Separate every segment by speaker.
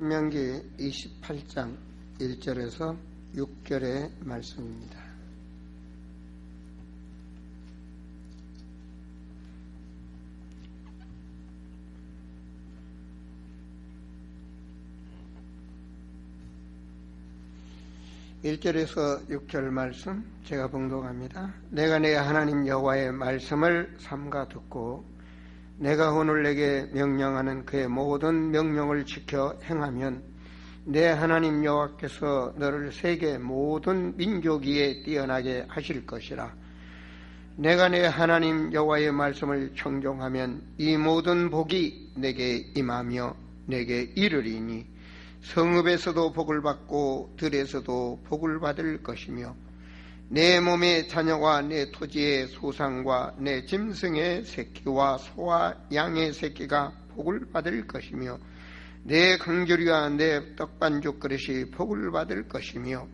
Speaker 1: 신명기 28장 1절에서 6절의 말씀입니다. (1절에서) 6절 말씀 제가 봉독합니다. 내가 내 하나님 여호와의 말씀을 삼가 듣고 내가 오늘 내게 명령하는 그의 모든 명령을 지켜 행하면 내 하나님 여호와께서 너를 세계 모든 민족 위에 뛰어나게 하실 것이라. 내가 내 하나님 여호와의 말씀을 청종하면 이 모든 복이 내게 임하며 내게 이르리니 성읍에서도 복을 받고 들에서도 복을 받을 것이며 내 몸의 자녀와 내 토지의 소상과 내 짐승의 새끼와 소와 양의 새끼가 복을 받을 것이며 내 강조리와 내 떡반죽 그릇이 복을 받을 것이며,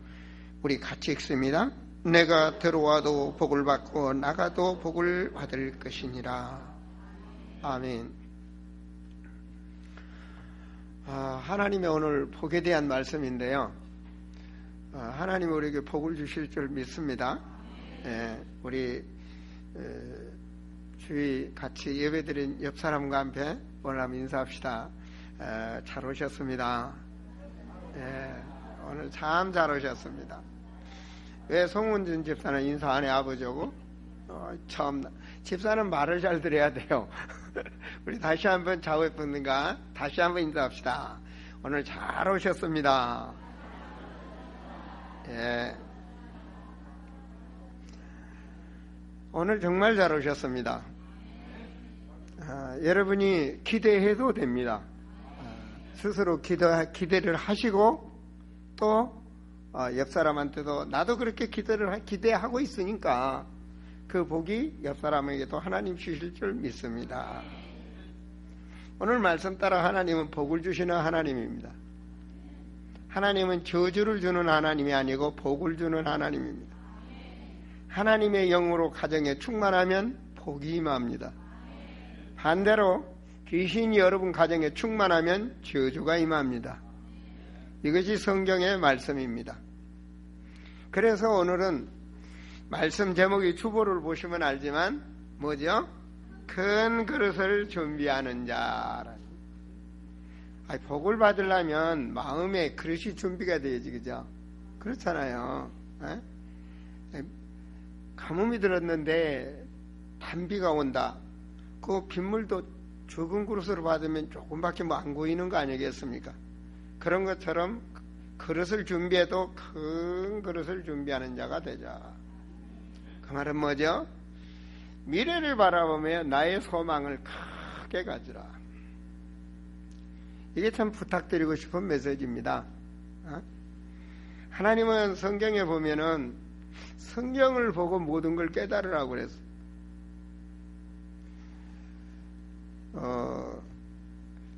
Speaker 1: 우리 같이 읽습니다. 내가 들어와도 복을 받고 나가도 복을 받을 것이니라. 아멘. 하나님의 오늘 복에 대한 말씀인데요. 하나님이 우리에게 복을 주실 줄 믿습니다. 우리 주위 같이 예배드린 옆 사람과 함께 오늘 한번 인사합시다. 잘 오셨습니다. 오늘 참 잘 오셨습니다. 왜 송은준 집사는 인사 안 해, 아버지하고? 처음. 집사는 말을 잘 들어야 돼요. 우리 다시 한번 좌우에 붙는가? 다시 한번 인사합시다. 오늘 잘 오셨습니다. 오늘 정말 잘 오셨습니다. 여러분이 기대해도 됩니다. 스스로 기대를 하시고 또 옆 사람한테도 나도 그렇게 기대하고 있으니까 그 복이 옆 사람에게도 하나님 주실 줄 믿습니다. 오늘 말씀 따라 하나님은 복을 주시는 하나님입니다. 하나님은 저주를 주는 하나님이 아니고 복을 주는 하나님입니다. 하나님의 영으로 가정에 충만하면 복이 임합니다. 반대로 귀신이 여러분 가정에 충만하면 저주가 임합니다. 이것이 성경의 말씀입니다. 그래서 오늘은 말씀 제목이 주보를 보시면 알지만 뭐죠? 큰 그릇을 준비하는 자라. 복을 받으려면 마음의 그릇이 준비가 돼야지, 그죠? 그렇잖아요. 가뭄이 들었는데 단비가 온다. 그 빗물도 적은 그릇으로 받으면 조금밖에 안 고이는 거 아니겠습니까? 그런 것처럼 그릇을 준비해도 큰 그릇을 준비하는 자가 되자. 그 말은 뭐죠? 미래를 바라보며 나의 소망을 크게 가지라. 이게 참 부탁드리고 싶은 메시지입니다. 하나님은 성경에 보면은 성경을 보고 모든 걸 깨달으라고 그랬어요.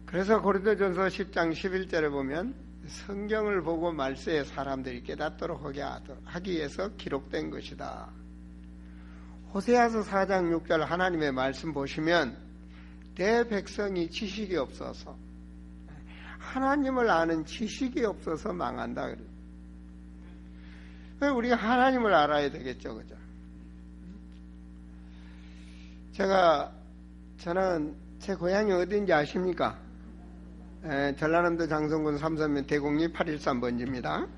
Speaker 1: 그래서 고린도전서 10장 11절에 보면 성경을 보고 말세에 사람들이 깨닫도록 하기 위해서 기록된 것이다. 호세아서 4장 6절 하나님의 말씀 보시면 내 백성이 지식이 없어서, 하나님을 아는 지식이 없어서 망한다 그래요. 우리가 하나님을 알아야 되겠죠, 그죠? 저는 제 고향이 어딘지 아십니까? 전라남도 장성군 삼선면 대곡리 813번지입니다.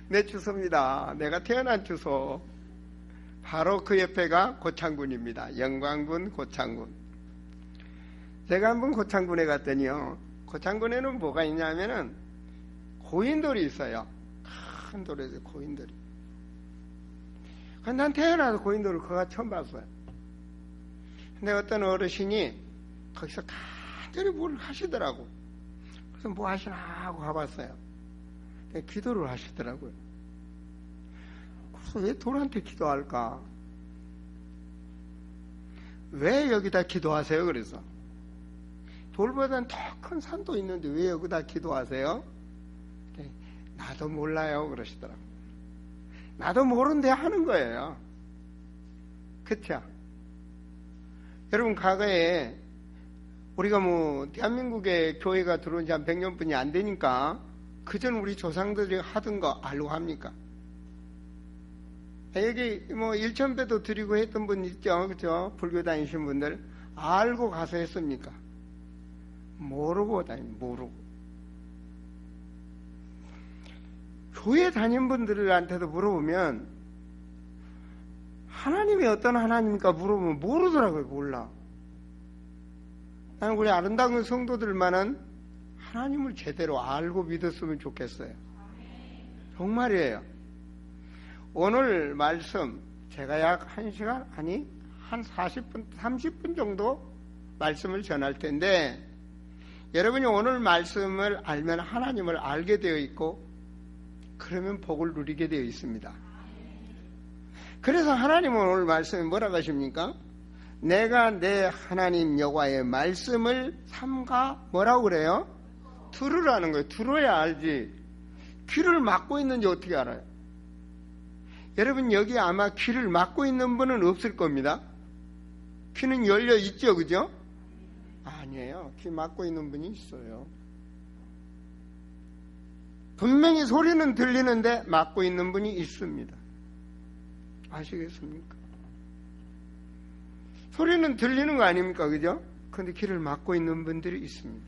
Speaker 1: 내 주소입니다. 내가 태어난 주소. 바로 그 옆에가 고창군입니다. 영광군 고창군. 제가 한번 고창군에 갔더니요, 고창군에는 뭐가 있냐면은 고인돌이 있어요. 큰 돌에서 고인돌이. 난 태어나서 고인돌을 그가 처음 봤어요. 근데 어떤 어르신이 거기서 간절히 뭘 하시더라고. 그래서 뭐 하시나 하고 가봤어요. 기도를 하시더라고요. 그래서 왜 돌한테 기도할까? 왜 여기다 기도하세요? 그래서 돌보다는 더 큰 산도 있는데 왜 여기다 기도하세요? 나도 몰라요 그러시더라고요. 나도 모르는데 하는 거예요. 그쵸? 여러분 과거에 우리가 대한민국에 교회가 들어온 지 한 100년뿐이 안 되니까 그전 우리 조상들이 하던 거 알고 합니까? 여기 1,000배도 드리고 했던 분 있죠? 그죠? 불교 다니신 분들. 알고 가서 했습니까? 모르고 모르고. 교회 다닌 분들한테도 물어보면 하나님이 어떤 하나님입니까? 물어보면 모르더라고요. 몰라. 나는 우리 아름다운 성도들만은 하나님을 제대로 알고 믿었으면 좋겠어요. 정말이에요. 오늘 말씀 제가 약 1시간 아니 한 40분 30분 정도 말씀을 전할 텐데 여러분이 오늘 말씀을 알면 하나님을 알게 되어 있고 그러면 복을 누리게 되어 있습니다. 그래서 하나님은 오늘 말씀에 뭐라고 하십니까? 내가 내 하나님 여호와의 말씀을 삼가 뭐라고 그래요? 들으라는 거예요. 들어야 알지. 귀를 막고 있는지 어떻게 알아요? 여러분 여기 아마 귀를 막고 있는 분은 없을 겁니다. 귀는 열려 있죠, 그죠? 아니에요. 귀 막고 있는 분이 있어요. 분명히 소리는 들리는데 막고 있는 분이 있습니다. 아시겠습니까? 소리는 들리는 거 아닙니까? 그죠? 그런데 귀를 막고 있는 분들이 있습니다.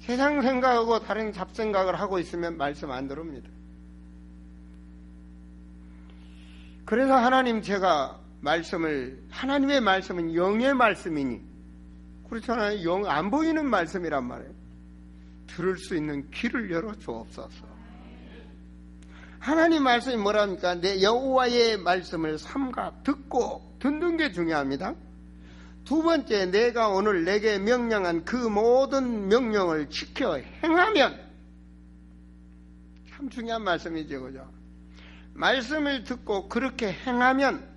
Speaker 1: 세상 생각하고 다른 잡생각을 하고 있으면 말씀 안 들어옵니다. 그래서 하나님 제가 하나님의 말씀은 영의 말씀이니 그렇잖아요. 영 안 보이는 말씀이란 말이에요. 들을 수 있는 귀를 열어 주옵소서. 하나님 말씀이 뭐랍니까? 내 여호와의 말씀을 삼가 듣는 게 중요합니다. 두 번째, 내가 오늘 내게 명령한 그 모든 명령을 지켜 행하면 참 중요한 말씀이죠, 그죠? 말씀을 듣고 그렇게 행하면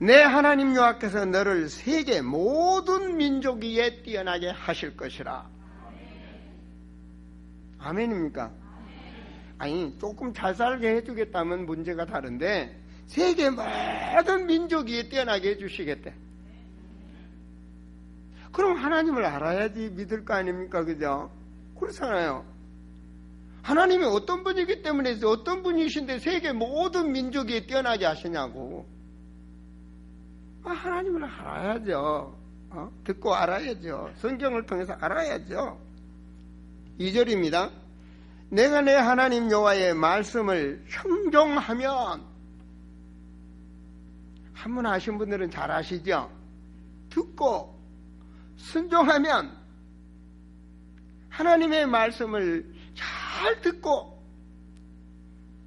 Speaker 1: 내 하나님 여호와께서 너를 세계 모든 민족 위에 뛰어나게 하실 것이라. 아멘입니까? 아니 조금 잘 살게 해주겠다면 문제가 다른데 세계 모든 민족 위에 뛰어나게 해주시겠대. 그럼 하나님을 알아야지 믿을 거 아닙니까? 그죠? 그렇잖아요. 하나님이 어떤 분이기 때문에 어떤 분이신데 세계 모든 민족 위에 뛰어나게 하시냐고. 하나님을 알아야죠. 듣고 알아야죠. 성경을 통해서 알아야죠. 2절입니다. 내가 내 하나님 여호와의 말씀을 형종하면, 한문 아신 분들은 잘 아시죠? 듣고 순종하면, 하나님의 말씀을 잘 듣고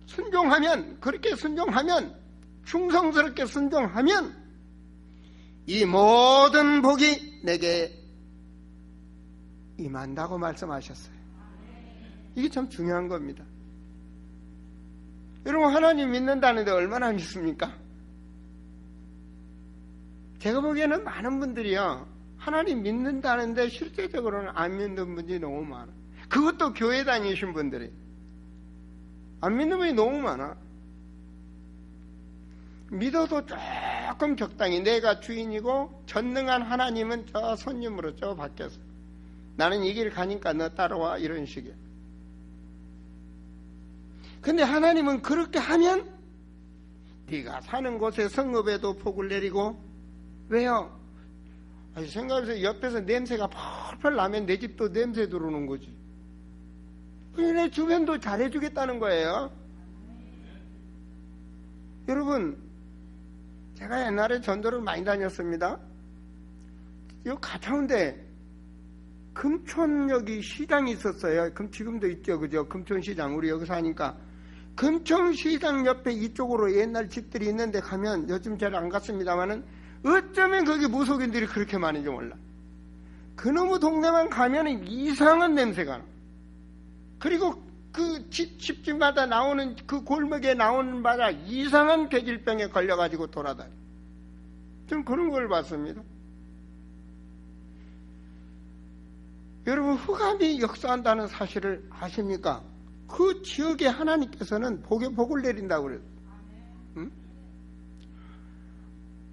Speaker 1: 순종하면, 그렇게 순종하면, 충성스럽게 순종하면 이 모든 복이 내게 임한다고 말씀하셨어요. 이게 참 중요한 겁니다. 여러분 하나님 믿는다는데 얼마나 믿습니까? 제가 보기에는 많은 분들이요 하나님 믿는다는데 실제적으로는 안 믿는 분이 너무 많아. 그것도 교회 다니신 분들이 안 믿는 분이 너무 많아. 믿어도 조금 적당히 내가 주인이고 전능한 하나님은 저 손님으로 저 밖에서 나는 이 길 가니까 너 따라와 이런 식이야. 근데 하나님은 그렇게 하면 네가 사는 곳에 성읍에도 복을 내리고. 왜요? 생각해보세요. 옆에서 냄새가 펄펄 나면 내 집도 냄새 들어오는 거지. 내 주변도 잘해주겠다는 거예요. 여러분 제가 옛날에 전도를 많이 다녔습니다. 이 가까운데 금촌역이 시장이 있었어요. 지금도 있죠, 그죠? 금촌시장 우리 여기 사니까 금촌시장 옆에 이쪽으로 옛날 집들이 있는데 가면 요즘 잘 안 갔습니다만은 어쩌면 거기 무속인들이 그렇게 많은지 몰라. 그놈의 동네만 가면 이상한 냄새가 나. 그리고 그 집집마다 나오는 그 골목에 나오는 마다 이상한 괴질병에 걸려가지고 돌아다녀. 좀 그런 걸 봤습니다. 여러분 흑암이 역사한다는 사실을 아십니까? 그 지역에 하나님께서는 복에 복을 내린다고 그래요. 응?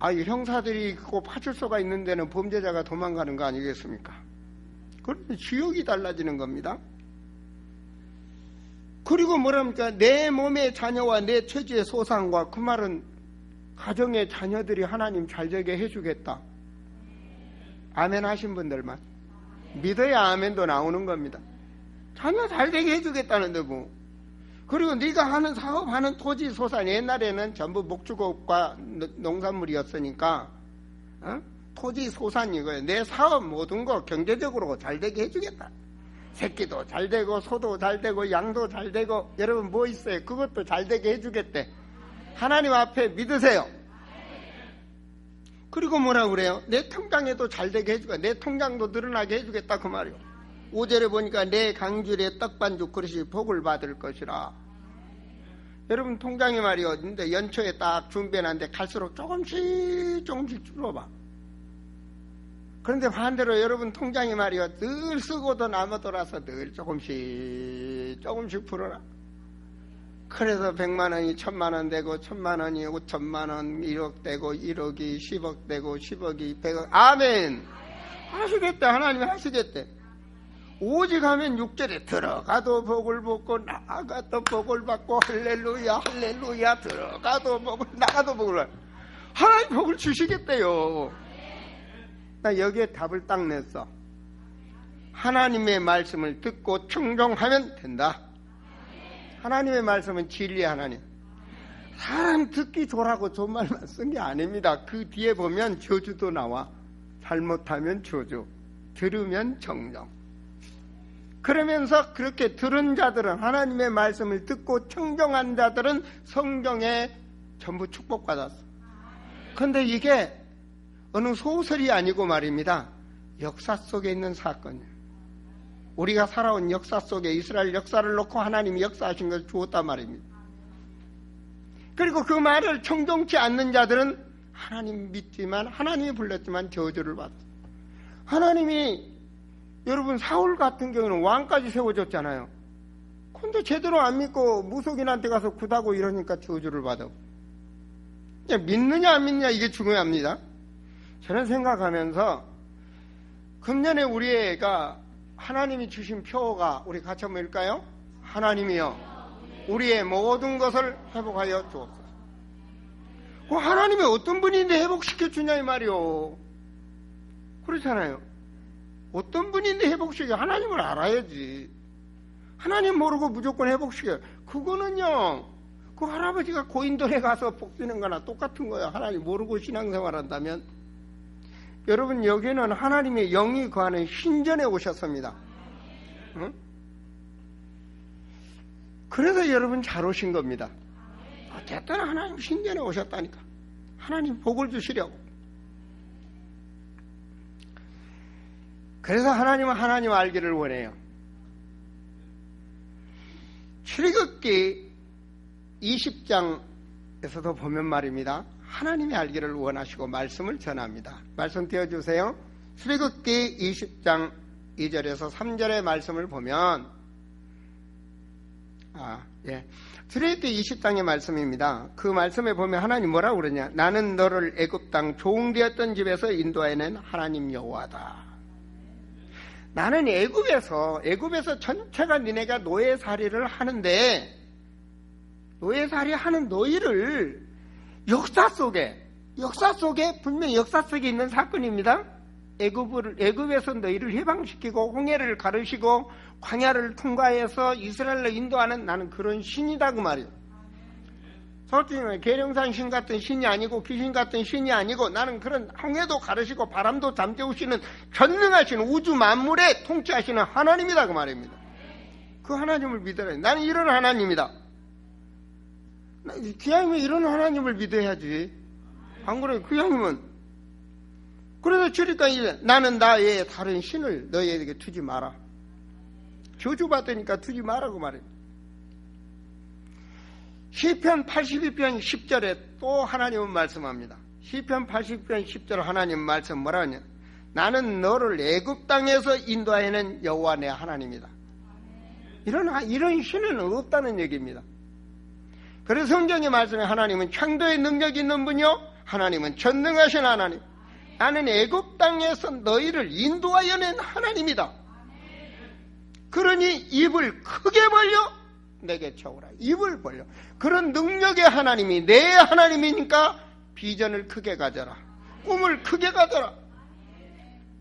Speaker 1: 형사들이 있고 파출소가 있는 데는 범죄자가 도망가는 거 아니겠습니까? 그런데 지역이 달라지는 겁니다. 그리고 뭐랍니까? 내 몸의 자녀와 내 처지의 소상과, 그 말은 가정의 자녀들이 하나님 잘되게 해주겠다. 아멘 하신 분들만 믿어야 아멘도 나오는 겁니다. 자녀 잘되게 해주겠다는데 뭐. 그리고 네가 하는 사업하는 토지 소산, 옛날에는 전부 목축업과 농산물이었으니까 토지 소산 이거예요. 내 사업 모든 거 경제적으로 잘되게 해주겠다. 새끼도 잘되고 소도 잘되고 양도 잘되고, 여러분 뭐 있어요? 그것도 잘되게 해주겠대. 하나님 앞에 믿으세요. 그리고 뭐라 그래요? 내 통장에도 잘되게 해주겠다. 내 통장도 늘어나게 해주겠다, 그 말이요. 5절에 보니까 내 강줄에 떡반죽 그릇이 복을 받을 것이라. 여러분 통장이 말이요, 근데 연초에 딱 준비해놨는데 갈수록 조금씩 줄어봐. 그런데 반대로 여러분 통장이 말이요, 늘 쓰고도 남아돌아서 늘 조금씩 풀어라. 그래서 100만 원이 1000만 원 되고, 1000만 원이 5천만 원, 1억 되고, 1억이 10억 되고, 10억이 100억. 아멘. 하시겠대. 하나님이 하시겠대. 오직 하면 6절에 들어가도 복을 받고 나가도 복을 받고, 할렐루야 할렐루야. 들어가도 복을, 나가도 복을 받고, 하나님 복을 주시겠대요. 나 여기에 답을 딱 냈어. 하나님의 말씀을 듣고 청종하면 된다. 하나님의 말씀은 진리. 하나님 사람 듣기 좋라고 좋은 말만 쓴 게 아닙니다. 그 뒤에 보면 저주도 나와. 잘못하면 저주, 들으면 정령. 그러면서 그렇게 들은 자들은, 하나님의 말씀을 듣고 청정한 자들은 성경에 전부 축복받았어. 그런데 이게 어느 소설이 아니고 말입니다. 역사 속에 있는 사건이에요. 우리가 살아온 역사 속에 이스라엘 역사를 놓고 하나님이 역사하신 것을 주었단 말입니다. 그리고 그 말을 청정치 않는 자들은 하나님 믿지만, 하나님이 불렀지만 저주를 받았어요. 하나님이, 여러분 사울 같은 경우는 왕까지 세워줬잖아요. 근데 제대로 안 믿고 무속인한테 가서 굿하고 이러니까 저주를 받아. 믿느냐 안 믿느냐, 이게 중요합니다. 저는 생각하면서 금년에 우리 애가 하나님이 주신 표가, 우리 같이 한번 읽을까요? 하나님이여 우리의 모든 것을 회복하여 주옵소서. 하나님이 어떤 분인데 회복시켜 주냐 이 말이요. 그렇잖아요. 어떤 분인데 회복시켜? 하나님을 알아야지. 하나님 모르고 무조건 회복시켜. 그거는요, 그 할아버지가 고인돌에 가서 복드는 거나 똑같은 거예요. 하나님 모르고 신앙생활 한다면. 여러분 여기는 하나님의 영이 거하는 신전에 오셨습니다. 응? 그래서 여러분 잘 오신 겁니다. 어쨌든 하나님 신전에 오셨다니까. 하나님 복을 주시려고. 그래서 하나님은 하나님 알기를 원해요. 출애굽기 20장에서도 보면 말입니다. 하나님이 알기를 원하시고 말씀을 전합니다. 말씀 띄워주세요. 출애굽기 20장 2절에서 3절의 말씀을 보면, 출애굽기 20장의 말씀입니다. 그 말씀에 보면 하나님 뭐라고 그러냐? 나는 너를 애굽 땅 종되었던 집에서 인도해낸 하나님 여호와다. 나는 애굽에서 전체가 니네가 노예살이를 하는데, 노예살이 하는 너희를 역사 속에 분명히 역사 속에 있는 사건입니다. 애굽에서 너희를 해방시키고 홍해를 가르시고 광야를 통과해서 이스라엘로 인도하는, 나는 그런 신이다 그 말이에요. 솔직히 말해 계룡산 신 같은 신이 아니고 귀신 같은 신이 아니고, 나는 그런 홍해도 가르시고 바람도 잠재우시는 전능하신 우주 만물에 통치하시는 하나님이다 그 말입니다. 그 하나님을 믿어라. 나는 이런 하나님이다. 기왕이면 이런 하나님을 믿어야지. 안 그래? 기왕이면. 그래서 주니까 이제 나는 나의 다른 신을 너희에게 두지 마라. 저주받으니까 두지 마라고 말입니다. 시편 82편 10절에 또 하나님은 말씀합니다. 시편 82편 10절 하나님 말씀 뭐라 하냐? 나는 너를 애굽 땅에서 인도하여낸 여호와 내 하나님이다. 이런 신은 없다는 얘기입니다. 그래서 성경의 말씀에 하나님은 창조의 능력이 있는 분이요, 하나님은 전능하신 하나님. 나는 애굽 땅에서 너희를 인도하여 낸 하나님이다. 그러니 입을 크게 벌려 내게 쳐오라. 입을 벌려. 그런 능력의 하나님이 내 하나님이니까 비전을 크게 가져라. 꿈을 크게 가져라.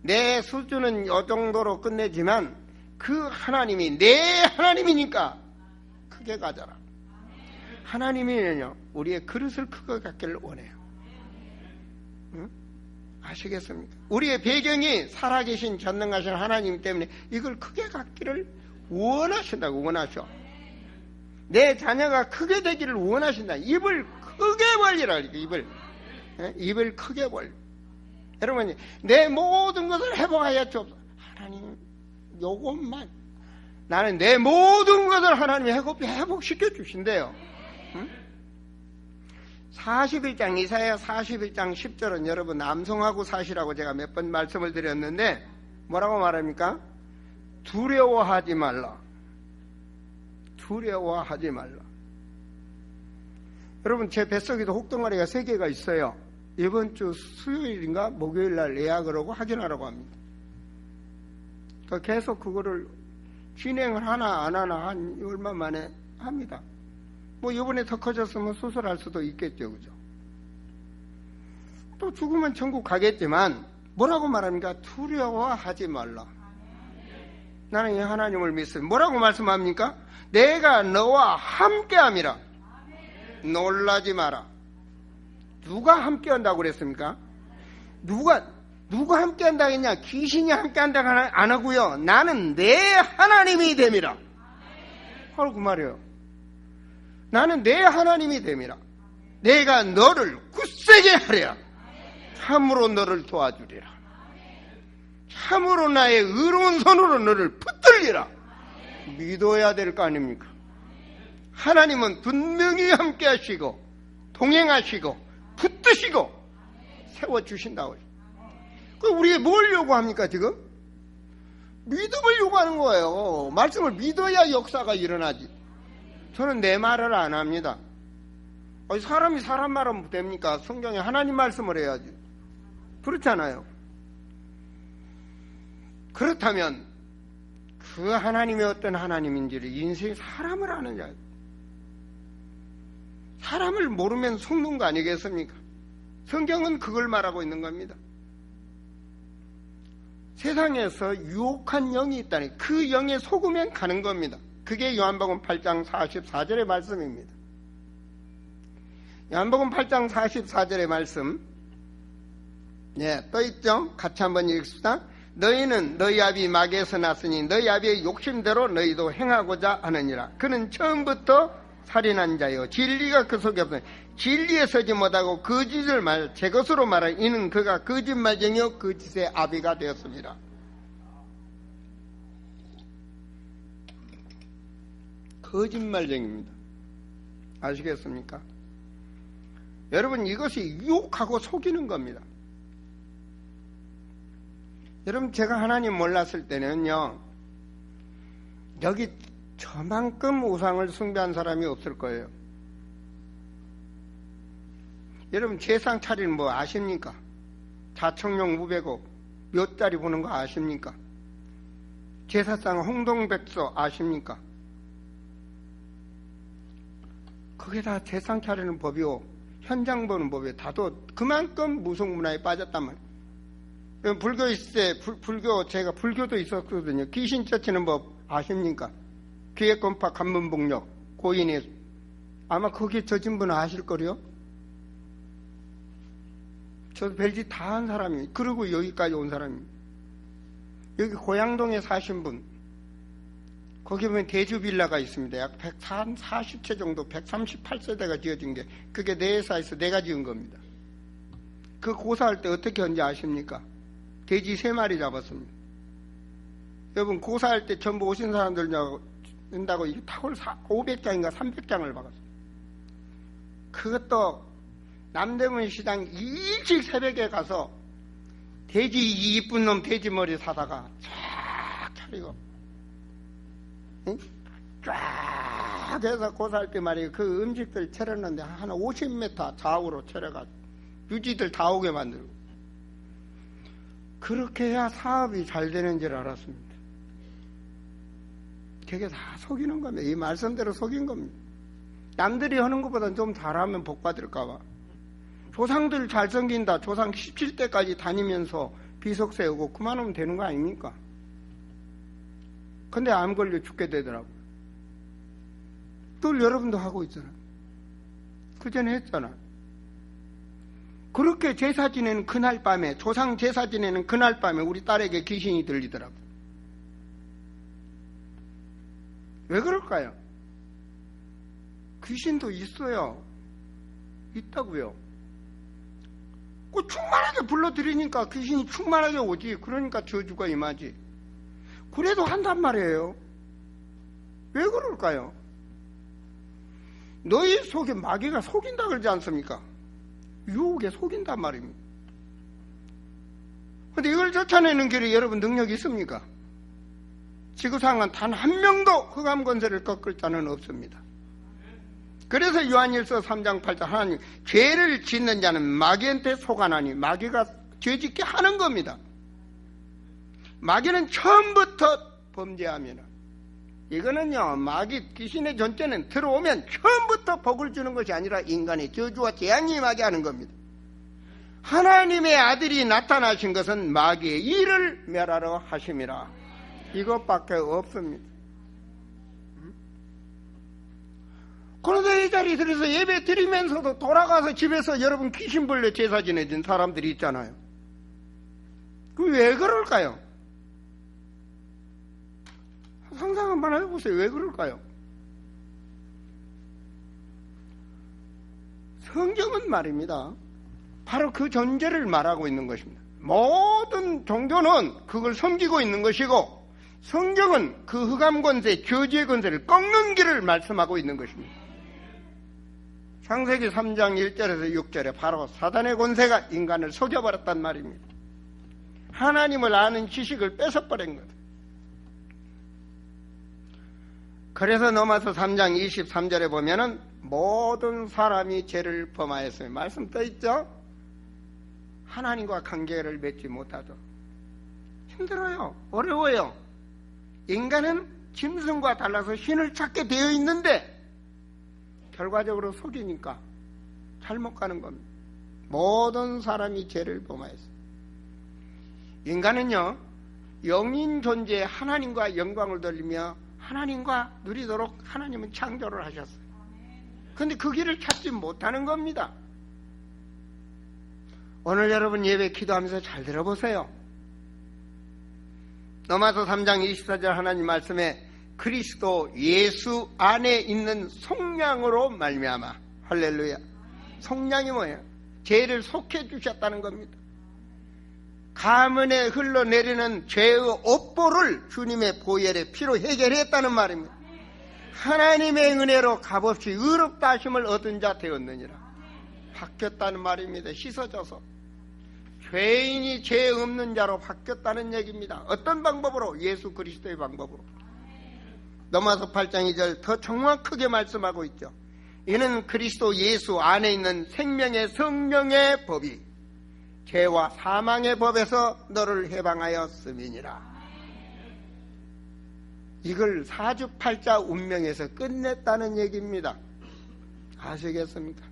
Speaker 1: 내 수준은 이 정도로 끝내지만 그 하나님이 내 하나님이니까 크게 가져라. 하나님이는요, 우리의 그릇을 크게 갖기를 원해요. 응? 아시겠습니까? 우리의 배경이 살아계신 전능하신 하나님 때문에 이걸 크게 갖기를 원하신다고. 원하셔. 내 자녀가 크게 되기를 원하신다. 입을 크게 벌리라. 입을 크게 벌려. 여러분, 내 모든 것을 회복하여 주옵소서. 하나님, 요것만. 나는 내 모든 것을 하나님이 회복시켜 주신대요. 응? 41장, 이사야 41장 10절은 여러분 암송하고 사시라고 제가 몇 번 말씀을 드렸는데 뭐라고 말합니까? 두려워하지 말라. 두려워하지 말라. 여러분, 제 뱃속에도 혹덩어리가 3개가 있어요. 이번 주 수요일인가 목요일 날 예약을 하고 확인하라고 합니다. 그러니까 계속 그거를 진행을 하나 안 하나 한 얼마 만에 합니다. 뭐 이번에 더 커졌으면 수술할 수도 있겠죠. 그죠? 또 죽으면 천국 가겠지만 뭐라고 말합니까? 두려워하지 말라. 나는 이 하나님을 믿습니다. 뭐라고 말씀합니까? 내가 너와 함께함이라. 놀라지 마라. 누가 함께한다고 그랬습니까? 누가 함께한다 했냐? 귀신이 함께한다 안 하고요. 나는 내 하나님이 됨이라. 바로 그 말이에요. 나는 내 하나님이 됨이라. 내가 너를 굳세게 하리라. 참으로 너를 도와주리라. 참으로 나의 의로운 손으로 너를 붙들리라. 믿어야 될 거 아닙니까? 하나님은 분명히 함께 하시고 동행하시고 붙드시고 세워주신다고. 우리가 뭘 요구합니까 지금? 믿음을 요구하는 거예요. 말씀을 믿어야 역사가 일어나지. 저는 내 말을 안 합니다. 사람이 사람 말하면 됩니까? 성경에 하나님 말씀을 해야지. 그렇잖아요. 그렇다면 그 하나님이 어떤 하나님인지를 인생의 사람을 아는 자. 사람을 모르면 속는 거 아니겠습니까? 성경은 그걸 말하고 있는 겁니다. 세상에서 유혹한 영이 있다니 그 영에 속으면 가는 겁니다. 그게 요한복음 8장 44절의 말씀입니다. 요한복음 8장 44절의 말씀, 또 있죠? 같이 한번 읽읍시다. 너희는 너희 아비 마귀에서 났으니 너희 아비의 욕심대로 너희도 행하고자 하느니라. 그는 처음부터 살인한 자요 진리가 그 속에 없으니 진리에 서지 못하고 거짓을 제 것으로 말하 이는 그가 거짓말쟁이요 거짓의 아비가 되었습니다. 거짓말쟁이입니다. 아시겠습니까? 여러분, 이것이 유혹하고 속이는 겁니다. 여러분, 제가 하나님 몰랐을 때는요, 여기 저만큼 우상을 숭배한 사람이 없을 거예요. 여러분, 제상 차리는 뭐 아십니까? 자청용 우백옥 몇 자리 보는 거 아십니까? 제사상 홍동백서 아십니까? 그게 다 제상 차리는 법이요, 현장 보는 법이요. 다도 그만큼 무속문화에 빠졌단 말이에요. 불교 있을 때, 제가 불교도 있었거든요. 귀신 쫓치는 법 아십니까? 기획권파 간문복력, 고인의, 아마 거기에 젖은 분은 아실걸요? 저도 별짓 다 한 사람이, 그리고 여기까지 온 사람이. 여기 고양동에 사신 분, 거기 보면 대주빌라가 있습니다. 약 140채 정도, 138세대가 지어진 게, 그게 내 회사에서 내가 지은 겁니다. 그 고사할 때 어떻게 한지 아십니까? 돼지 3마리 잡았습니다. 여러분, 고사할 때 전부 오신 사람들 된다고 이 타월 500장인가 300장을 박았어요. 그것도 남대문 시장 일찍 새벽에 가서 돼지 이쁜 놈 돼지 머리 사다가 쫙 차리고, 응? 쫙 해서 고사할 때 말이에요. 그 음식들 차렸는데 한 50m 좌우로 차려가지고 유지들 다 오게 만들고. 그렇게 해야 사업이 잘 되는 줄 알았습니다. 그게 다 속이는 겁니다. 이 말씀대로 속인 겁니다. 남들이 하는 것보다 좀 잘하면 복 받을까 봐. 조상들 잘 섬긴다. 조상 17대까지 다니면서 비석 세우고 그만하면 되는 거 아닙니까? 근데 암 걸려 죽게 되더라고요. 또 여러분도 하고 있잖아요. 그 전에 했잖아. 그렇게 제사 지내는 그날 밤에, 조상 제사 지내는 그날 밤에 우리 딸에게 귀신이 들리더라고요. 왜 그럴까요? 귀신도 있어요. 있다고요. 충만하게 불러들이니까 귀신이 충만하게 오지. 그러니까 저주가 임하지. 그래도 한단 말이에요. 왜 그럴까요? 너희 속에 마귀가 속인다 그러지 않습니까? 유혹에 속인단 말입니다. 근데 이걸 쫓아내는 길에 여러분 능력이 있습니까? 지구상은 단 한 명도 흑암 권세를 꺾을 자는 없습니다. 그래서 요한일서 3장 8절 하나님 죄를 짓는 자는 마귀한테 속아나니 마귀가 죄짓게 하는 겁니다. 마귀는 처음부터 범죄합니다. 이거는요, 마귀 귀신의 존재는 들어오면 처음부터 복을 주는 것이 아니라 인간의 저주와 재앙이 임하게 하는 겁니다. 하나님의 아들이 나타나신 것은 마귀의 일을 멸하러 하심이라. 이것밖에 없습니다. 그런데 이 자리에 들어서 예배 드리면서도 돌아가서 집에서 여러분 귀신벌레 제사 지내진 사람들이 있잖아요. 그 왜 그럴까요? 상상 한번 해보세요. 왜 그럴까요? 성경은 말입니다. 바로 그 존재를 말하고 있는 것입니다. 모든 종교는 그걸 섬기고 있는 것이고 성경은 그 흑암 권세, 저주의 권세를 꺾는 길을 말씀하고 있는 것입니다. 창세기 3장 1절에서 6절에 바로 사단의 권세가 인간을 속여버렸단 말입니다. 하나님을 아는 지식을 뺏어버린 것. 그래서 로마서 3장 23절에 보면은 모든 사람이 죄를 범하였으며 말씀 떠있죠? 하나님과 관계를 맺지 못하죠. 힘들어요. 어려워요. 인간은 짐승과 달라서 신을 찾게 되어 있는데 결과적으로 속이니까 잘못 가는 겁니다. 모든 사람이 죄를 범하였어요. 인간은요, 영인 존재에 하나님과 영광을 돌리며 하나님과 누리도록 하나님은 창조를 하셨어요. 그런데 그 길을 찾지 못하는 겁니다. 오늘 여러분 예배 기도하면서 잘 들어보세요. 로마서 3장 24절 하나님 말씀에 그리스도 예수 안에 있는 속량으로 말미암아. 할렐루야. 속량이 뭐예요? 죄를 속해 주셨다는 겁니다. 가문에 흘러내리는 죄의 업보를 주님의 보혈의 피로 해결했다는 말입니다. 하나님의 은혜로 값없이 의롭다 하심을 얻은 자 되었느니라. 바뀌었다는 말입니다. 씻어져서 죄인이 죄 없는 자로 바뀌었다는 얘기입니다. 어떤 방법으로? 예수 그리스도의 방법으로. 로마서 8장 2절 더 정확하게 말씀하고 있죠. 이는 그리스도 예수 안에 있는 생명의 성령의 법이 죄와 사망의 법에서 너를 해방하였음이니라. 이걸 사주팔자 운명에서 끝냈다는 얘기입니다. 아시겠습니까?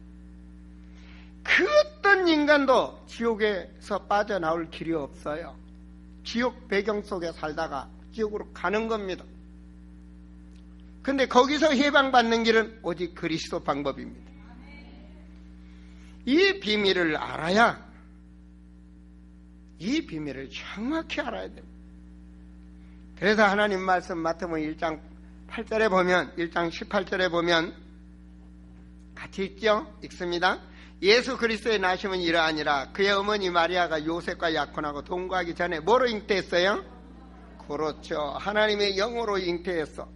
Speaker 1: 그 어떤 인간도 지옥에서 빠져나올 길이 없어요. 지옥 배경 속에 살다가 지옥으로 가는 겁니다. 근데 거기서 해방받는 길은 오직 그리스도 방법입니다. 이 비밀을 알아야, 이 비밀을 정확히 알아야 됩니다. 그래서 하나님 말씀 마태복음 1장 8절에 보면, 1장 18절에 보면 같이 읽죠? 읽습니다. 예수 그리스도의 나심은 이러하니라. 그의 어머니 마리아가 요셉과 약혼하고 동거하기 전에 뭐로 잉태했어요? 그렇죠. 하나님의 영으로 잉태했어.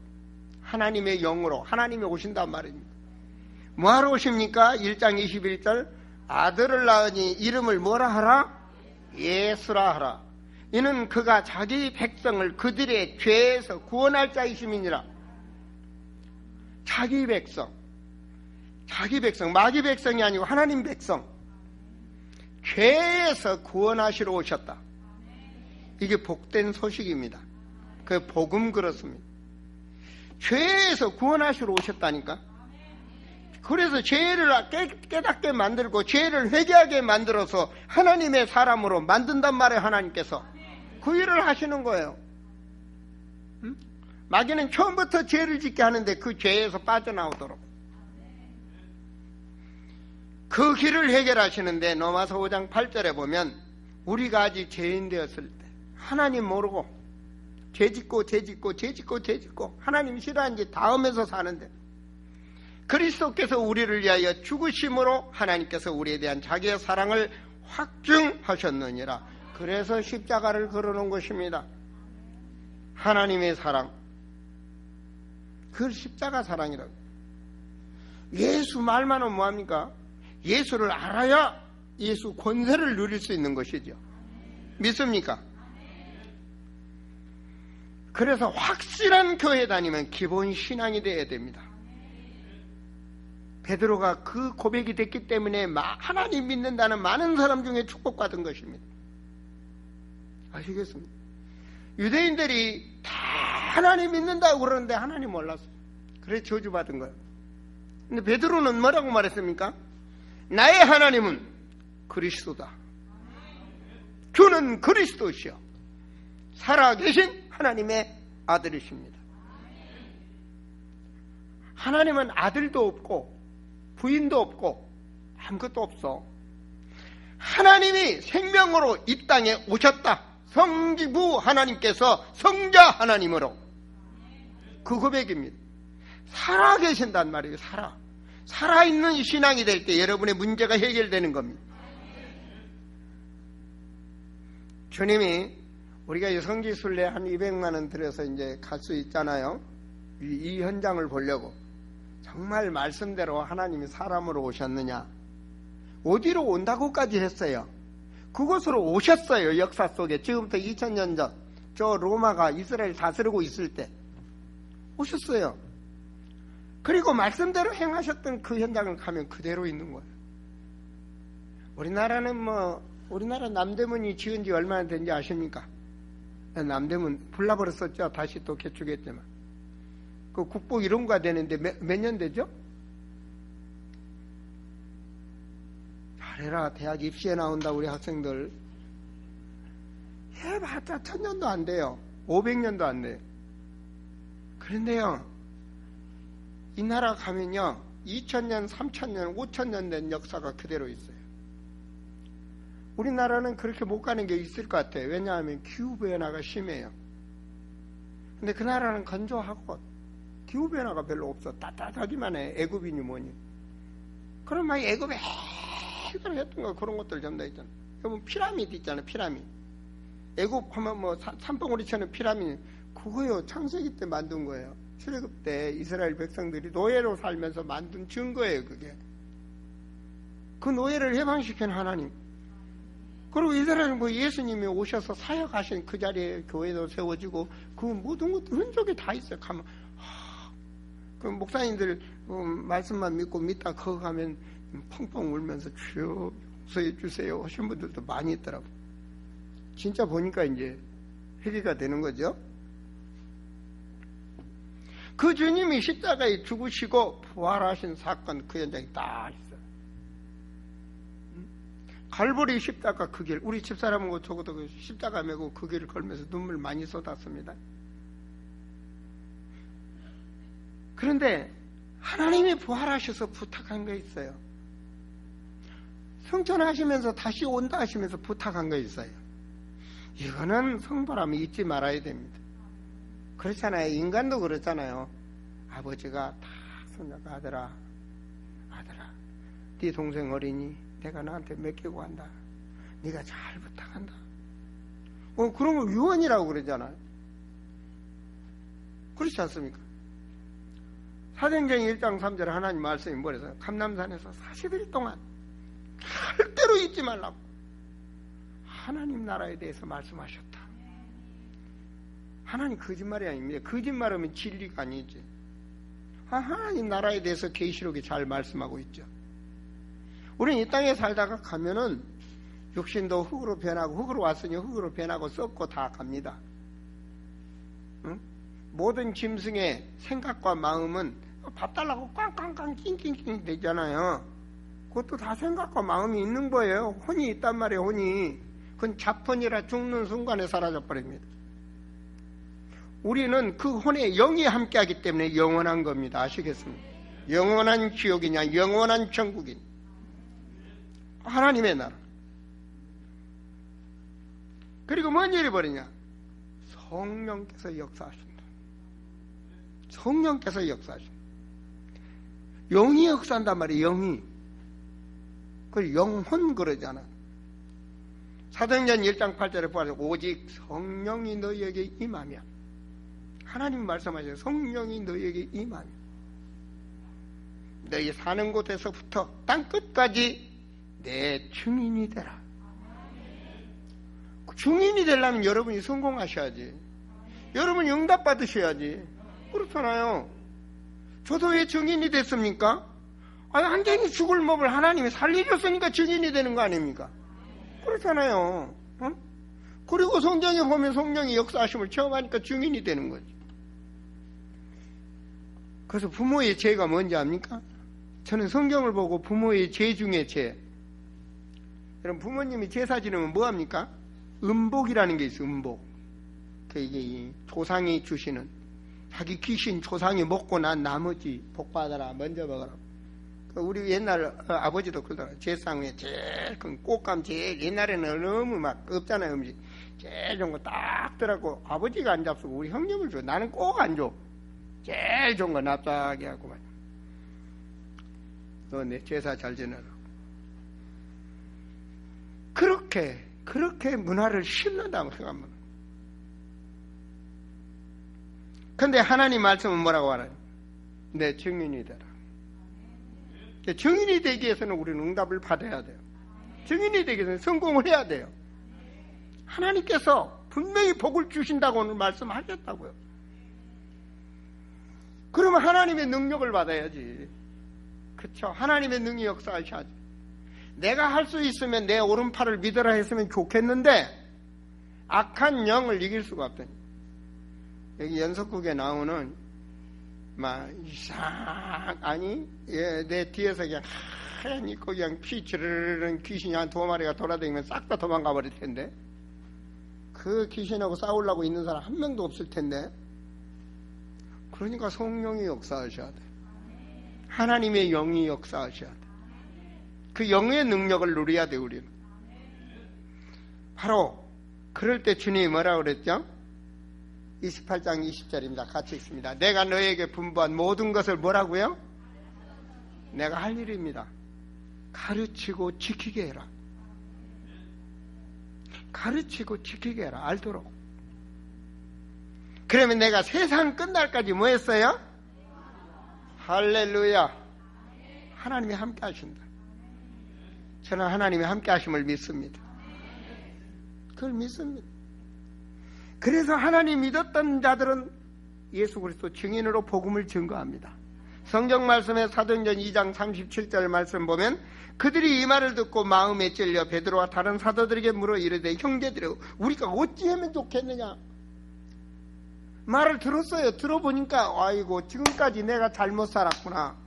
Speaker 1: 하나님의 영으로. 하나님이 오신단 말입니다. 뭐하러 오십니까? 1장 21절 아들을 낳으니 이름을 뭐라 하라? 예수라 하라. 이는 그가 자기 백성을 그들의 죄에서 구원할 자이심이니라. 자기 백성, 마귀 백성이 아니고 하나님 백성. 죄에서 구원하시러 오셨다. 이게 복된 소식입니다. 그 복음 그렇습니다. 죄에서 구원하시러 오셨다니까. 그래서 죄를 깨닫게 만들고 죄를 회개하게 만들어서 하나님의 사람으로 만든단 말이에요. 하나님께서 그 일을 하시는 거예요. 마귀는 처음부터 죄를 짓게 하는데 그 죄에서 빠져나오도록 그 길을 해결하시는데 로마서 5장 8절에 보면 우리가 아직 죄인 되었을 때 하나님 모르고 죄짓고 하나님 싫어하는 짓 다 하면서 사는데 그리스도께서 우리를 위하여 죽으심으로 하나님께서 우리에 대한 자기의 사랑을 확증하셨느니라. 그래서 십자가를 걸어놓은 것입니다. 하나님의 사랑, 그 십자가 사랑이라고. 예수 말만 하면 뭐합니까? 예수를 알아야 예수 권세를 누릴 수 있는 것이죠. 믿습니까? 그래서 확실한 교회 다니면 기본 신앙이 되어야 됩니다. 베드로가 그 고백이 됐기 때문에 하나님 믿는다는 많은 사람 중에 축복받은 것입니다. 아시겠습니까? 유대인들이 다 하나님 믿는다고 그러는데 하나님 몰랐어요. 그래서 저주받은 거예요. 근데 베드로는 뭐라고 말했습니까? 나의 하나님은 그리스도다. 주는 그리스도시요 살아계신 하나님의 아들이십니다. 하나님은 아들도 없고 부인도 없고 아무것도 없어. 하나님이 생명으로 이 땅에 오셨다. 성지부 하나님께서 성자 하나님으로. 그 고백입니다. 살아계신단 말이에요. 살아있는 신앙이 될 때 여러분의 문제가 해결되는 겁니다. 주님이 우리가 성지순례 한 200만 원 들여서 이제 갈 수 있잖아요. 이 현장을 보려고. 정말 말씀대로 하나님이 사람으로 오셨느냐? 어디로 온다고까지 했어요. 그곳으로 오셨어요. 역사 속에. 지금부터 2000년 전 저 로마가 이스라엘 다스리고 있을 때 오셨어요. 그리고 말씀대로 행하셨던 그 현장을 가면 그대로 있는 거예요. 우리나라 남대문이 지은 지 얼마나 된지 아십니까? 남대문 불나버렸었죠. 다시 또 개축했지만. 그 국보 이론가 되는데 몇 년 되죠? 잘해라. 대학 입시에 나온다 우리 학생들. 해봤자 1000년도 안 돼요. 500년도 안 돼요. 그런데요, 이 나라 가면요 2000년, 3000년, 5000년 된 역사가 그대로 있어요. 우리나라는 그렇게 못 가는 게 있을 것 같아요. 왜냐하면 기후변화가 심해요. 근데 그 나라는 건조하고 기후변화가 별로 없어. 따뜻하기만 해. 애굽이니 뭐니. 그럼 막 애굽에 해결했던 거 그런 것들 전부 다 있잖아. 여러분 피라미드 있잖아요. 피라미드. 애굽 하면 뭐 산봉우리 쳐는 피라미드. 그거요 창세기 때 만든 거예요. 출애굽 때 이스라엘 백성들이 노예로 살면서 만든 증거예요. 그게. 그 노예를 해방시킨 하나님. 그리고 이스라엘은 뭐 예수님이 오셔서 사역하신 그 자리에 교회도 세워지고 그 모든 것들 흔적이 다 있어요. 가면 그 목사님들 말씀만 믿다 거기 가면 펑펑 울면서 주여 용서해 주세요 하신 분들도 많이 있더라고. 진짜 보니까 이제 회개가 되는 거죠. 그 주님이 십자가에 죽으시고 부활하신 사건 그 현장이 딱 있어요. 갈보리 십자가 그 길, 우리 집사람은 적어도 그 십자가 메고 그 길을 걸면서 눈물 많이 쏟았습니다. 그런데 하나님이 부활하셔서 부탁한 거 있어요. 성천하시면서 다시 온다 하시면서 부탁한 거 있어요. 이거는 성도라면 잊지 말아야 됩니다. 그렇잖아요. 인간도 그렇잖아요. 아버지가 다 손자가 아들아 네 동생 어리니 내가 너한테 맡기고 간다. 네가 잘 부탁한다. 그런 걸 유언이라고 그러잖아요. 그렇지 않습니까? 사도행전 1장 3절에 하나님 말씀이 뭐래서요? 감람산에서 40일 동안 절대로 잊지 말라고 하나님 나라에 대해서 말씀하셨다. 하나님 거짓말이 아닙니다. 거짓말하면 진리가 아니지. 하나님 나라에 대해서 계시록에 잘 말씀하고 있죠. 우리는 이 땅에 살다가 가면은 육신도 흙으로 변하고 흙으로 왔으니 흙으로 변하고 썩고 다 갑니다. 응? 모든 짐승의 생각과 마음은 밥 달라고 꽝꽝꽝 낑낑낑 되잖아요. 그것도 다 생각과 마음이 있는 거예요. 혼이 있단 말이에요. 혼이. 그건 자펀이라 죽는 순간에 사라져 버립니다. 우리는 그 혼에 영이 함께하기 때문에 영원한 겁니다. 아시겠습니까? 영원한 지옥이냐 영원한 천국이냐. 하나님의 나라. 그리고 뭔 일이 벌이냐? 성령께서 역사하신다. 성령께서 역사하신다. 영이 역사한단 말이에요. 영이. 그걸 영혼 그러잖아. 사도행전 1장 8절에 보아서 오직 성령이 너희에게 임하면, 하나님 말씀하셔요. 성령이 너희에게 임하면 너희 사는 곳에서부터 땅끝까지 내 증인이 되라. 증인이 되려면 여러분이 성공하셔야지. 여러분이 응답 받으셔야지. 그렇잖아요. 저도 왜 증인이 됐습니까? 아니, 완전히 죽을 몸을 하나님이 살려줬으니까 증인이 되는 거 아닙니까? 그렇잖아요. 어? 그리고 성경에 보면 성령이 역사하심을 체험하니까 증인이 되는 거지. 그래서 부모의 죄가 뭔지 압니까? 저는 성경을 보고 부모의 죄 중에 죄. 여러분, 부모님이 제사 지내면 뭐 합니까? 음복이라는 게 있어요. 음복. 이게 조상이 주시는, 자기 귀신 조상이 먹고 난 나머지 복 받아라, 먼저 먹어라. 우리 옛날 아버지도 그러더라고요. 제상에 제일 큰 꽃감, 제일 옛날에는 너무 막 없잖아요. 음식 제일 좋은 거 딱 들어가고 아버지가 안 잡수고 우리 형님을 줘. 나는 꼭 안 줘. 제일 좋은 거 납작하게 하고 말. 너 내 제사 잘 지내라. 그렇게 문화를 심는다고 생각합니다. 근데 하나님 말씀은 뭐라고 하나요? 내 증인이 되라. 증인이 되기 위해서는 우리는 응답을 받아야 돼요. 증인이 되기 위해서는 성공을 해야 돼요. 하나님께서 분명히 복을 주신다고 오늘 말씀하셨다고요. 그러면 하나님의 능력을 받아야지. 그렇죠? 하나님의 능히 역사하셔야지. 내가 할 수 있으면 내 오른팔을 믿으라 했으면 좋겠는데 악한 영을 이길 수가 없다니. 여기 연속국에 나오는 막 아니 내 뒤에서 그냥 하얀 입고 그냥 피 지르르는 귀신이 한 2마리가 돌아다니면 싹 다 도망가 버릴 텐데, 그 귀신하고 싸우려고 있는 사람 한 명도 없을 텐데. 그러니까 성령이 역사하셔야 돼. 하나님의 영이 역사하셔야 돼. 그 영의 능력을 누려야 돼. 우리는 바로 그럴 때 주님이 뭐라고 그랬죠? 28장 20절입니다. 같이 읽습니다. 내가 너에게 분부한 모든 것을 뭐라고요? 내가 할 일입니다. 가르치고 지키게 해라. 가르치고 지키게 해라. 알도록. 그러면 내가 세상 끝날까지 뭐 했어요? 할렐루야. 하나님이 함께 하신다. 저는 하나님이 함께 하심을 믿습니다. 그걸 믿습니다. 그래서 하나님 믿었던 자들은 예수 그리스도 증인으로 복음을 증거합니다. 성경 말씀에 사도행전 2장 37절 말씀 보면 그들이 이 말을 듣고 마음에 찔려 베드로와 다른 사도들에게 물어 이르되 형제들여 우리가 어찌하면 좋겠느냐. 말을 들었어요. 들어보니까 아이고 지금까지 내가 잘못 살았구나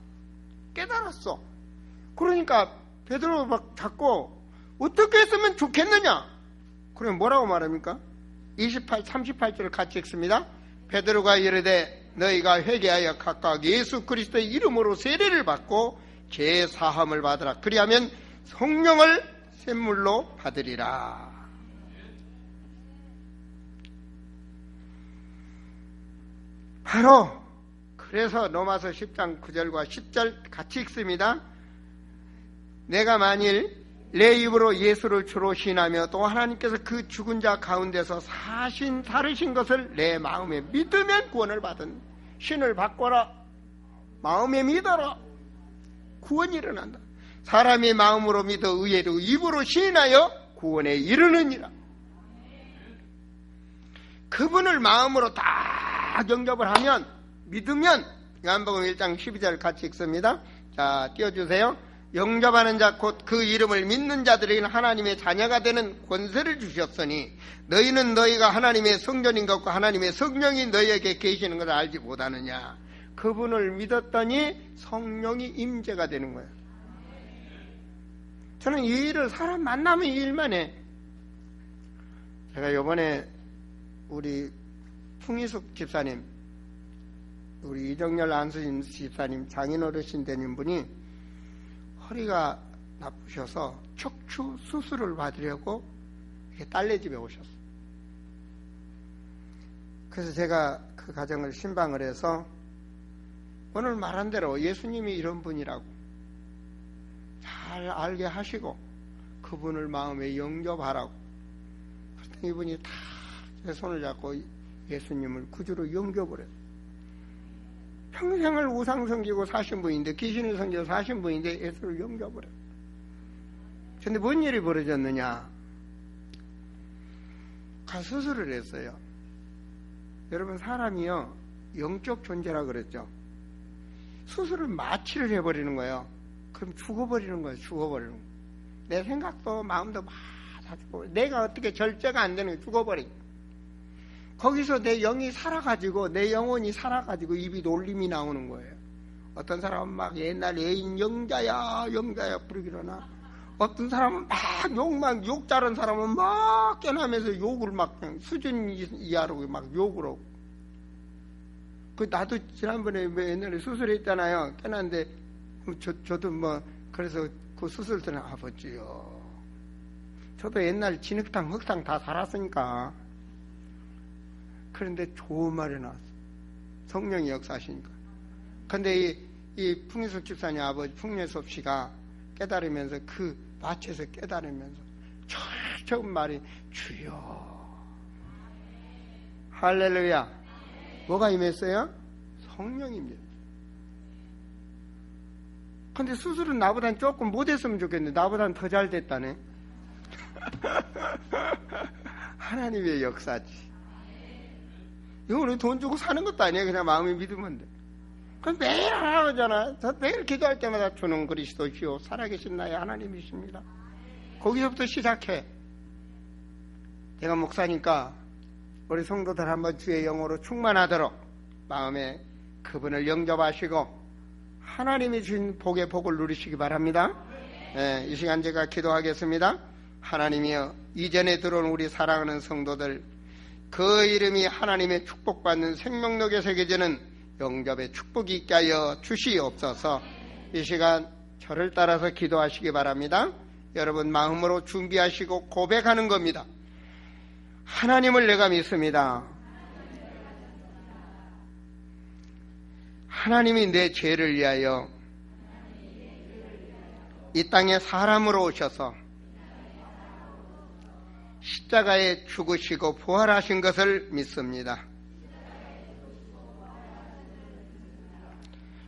Speaker 1: 깨달았어. 그러니까 베드로 막 잡고 어떻게 했으면 좋겠느냐. 그러면 뭐라고 말합니까? 38절 같이 읽습니다. 베드로가 이르되 너희가 회개하여 각각 예수 그리스도의 이름으로 세례를 받고 죄 사함을 받으라. 그리하면 성령을 샘물로 받으리라. 바로 그래서 로마서 10장 9절과 10절 같이 읽습니다. 내가 만일 내 입으로 예수를 주로 신하며 또 하나님께서 그 죽은 자 가운데서 살으신 것을 내 마음에 믿으면 구원을 받은. 신을 바꿔라. 마음에 믿어라. 구원이 일어난다. 사람이 마음으로 믿어 의외로 입으로 시인하여 구원에 이르느니라. 그분을 마음으로 다 영접을 하면, 믿으면, 요한복음 1장 12절 같이 읽습니다. 자, 띄워주세요. 영접하는 자 곧 그 이름을 믿는 자들에게는 하나님의 자녀가 되는 권세를 주셨으니 너희는 너희가 하나님의 성전인 것과 하나님의 성령이 너희에게 계시는 것을 알지 못하느냐. 그분을 믿었더니 성령이 임재가 되는 거예요. 저는 이 일을 사람 만나면 이 일만 해. 제가 이번에 우리 풍희숙 집사님, 우리 이정열 안수진 집사님 장인어르신 되는 분이 허리가 나쁘셔서 척추 수술을 받으려고 이렇게 딸네 집에 오셨어요. 그래서 제가 그 가정을 신방을 해서 오늘 말한 대로 예수님이 이런 분이라고 잘 알게 하시고 그분을 마음에 영접하라고. 그랬더니 이분이 다 제 손을 잡고 예수님을 구주로 영접을 해요. 평생을 우상 섬기고 사신 분인데, 귀신을 섬기고 사신 분인데 예수를 영접을 해요. 그런데 뭔 일이 벌어졌느냐. 수술을 했어요. 여러분, 사람이요 영적 존재라 그랬죠. 수술을 마취를 해버리는 거예요. 그럼 죽어버리는 거예요. 죽어버리는 거예요. 내 생각도 마음도 막 다 죽어버리고, 내가 어떻게 절제가 안 되는 거예요. 죽어버리고. 거기서 내 영이 살아가지고, 내 영혼이 살아가지고 입이 놀림이 나오는 거예요. 어떤 사람은 막 옛날 애인 영자야 부르기로나, 어떤 사람은 막 욕 자른 사람은 막 깨나면서 욕을 막 그냥 수준 이하로 막 욕을 하고. 나도 지난번에 옛날에 수술했잖아요. 깨났는데 저도 그래서 그 수술 때는 아버지요, 저도 옛날 진흙탕 흙탕 다 살았으니까. 그런데 좋은 말이 나왔어. 성령이 역사하시니까. 근데 이 풍희숙 집사님 아버지 풍예섭 씨가 깨달으면서, 그 밭에서 깨달으면서 처음 말이 주여. 할렐루야. 뭐가 임했어요? 성령입니다. 근데 수술은 나보단 조금 못했으면 좋겠는데 나보단 더 잘 됐다네. 하나님의 역사지. 이거는 돈 주고 사는 것도 아니에요. 그냥 마음에 믿으면 돼. 그럼 매일 하나잖아. 매일 기도할 때마다 주는 그리스도시요 살아계신 나의 하나님이십니다. 거기서부터 시작해. 내가 목사니까 우리 성도들 한번 주의 영으로 충만하도록 마음에 그분을 영접하시고 하나님이 주신 복의 복을 누리시기 바랍니다. 네, 이 시간 제가 기도하겠습니다. 하나님이여, 이전에 들어온 우리 사랑하는 성도들, 그 이름이 하나님의 축복받는 생명력에 새겨지는 영접의 축복이 있게 하여 주시옵소서. 이 시간 저를 따라서 기도하시기 바랍니다. 여러분 마음으로 준비하시고 고백하는 겁니다. 하나님을 내가 믿습니다. 하나님이 내 죄를 위하여 이 땅에 사람으로 오셔서 십자가에 죽으시고 부활하신 것을 믿습니다.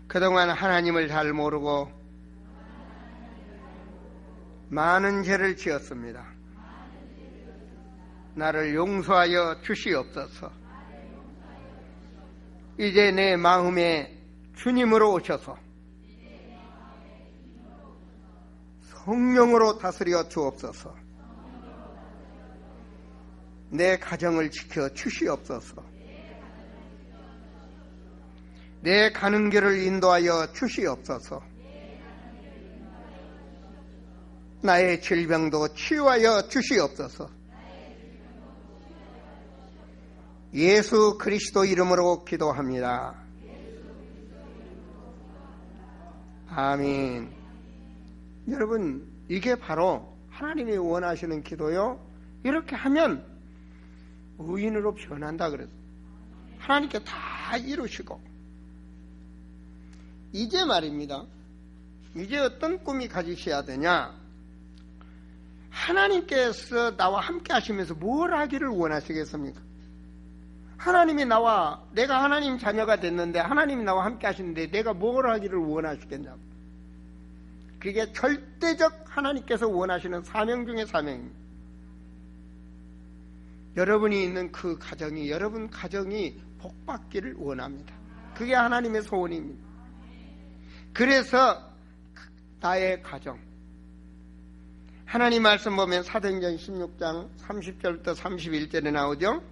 Speaker 1: 그동안 하나님을 잘 모르고 많은 죄를 지었습니다. 나를 용서하여 주시옵소서. 이제 내 마음에 주님으로 오셔서 성령으로 다스려 주옵소서. 내 가정을 지켜 주시옵소서. 내 가는 길을 인도하여 주시옵소서. 나의 질병도 치유하여 주시옵소서. 예수 그리스도 이름으로 기도합니다. 아멘. 여러분, 이게 바로 하나님이 원하시는 기도요. 이렇게 하면 의인으로 변한다 그랬어요. 하나님께 다 이루시고. 이제 말입니다. 이제 어떤 꿈이 가지셔야 되냐? 하나님께서 나와 함께 하시면서 뭘 하기를 원하시겠습니까? 하나님이 내가 하나님 자녀가 됐는데, 하나님이 나와 함께 하시는데 내가 뭘 하기를 원하시겠냐고. 그게 절대적 하나님께서 원하시는 사명 중에 사명입니다. 여러분이 있는 그 가정이, 여러분 가정이 복받기를 원합니다. 그게 하나님의 소원입니다. 그래서 나의 가정. 하나님 말씀 보면 사도행전 16장 30절부터 31절에 나오죠.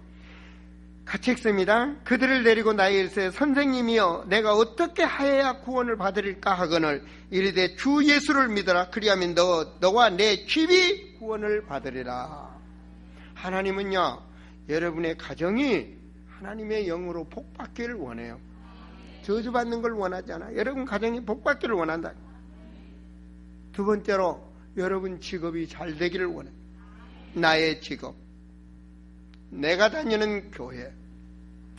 Speaker 1: 같이 읽습니다. 그들을 데리고 나에게 이르되 선생님이여 내가 어떻게 하여야 구원을 받으리까 하거늘 이르되 주 예수를 믿어라. 그리하면 너와 내 집이 구원을 받으리라. 하나님은요, 여러분의 가정이 하나님의 영으로 복받기를 원해요. 저주받는 걸 원하지 않아. 여러분 가정이 복받기를 원한다. 두 번째로 여러분 직업이 잘 되기를 원해. 나의 직업, 내가 다니는 교회.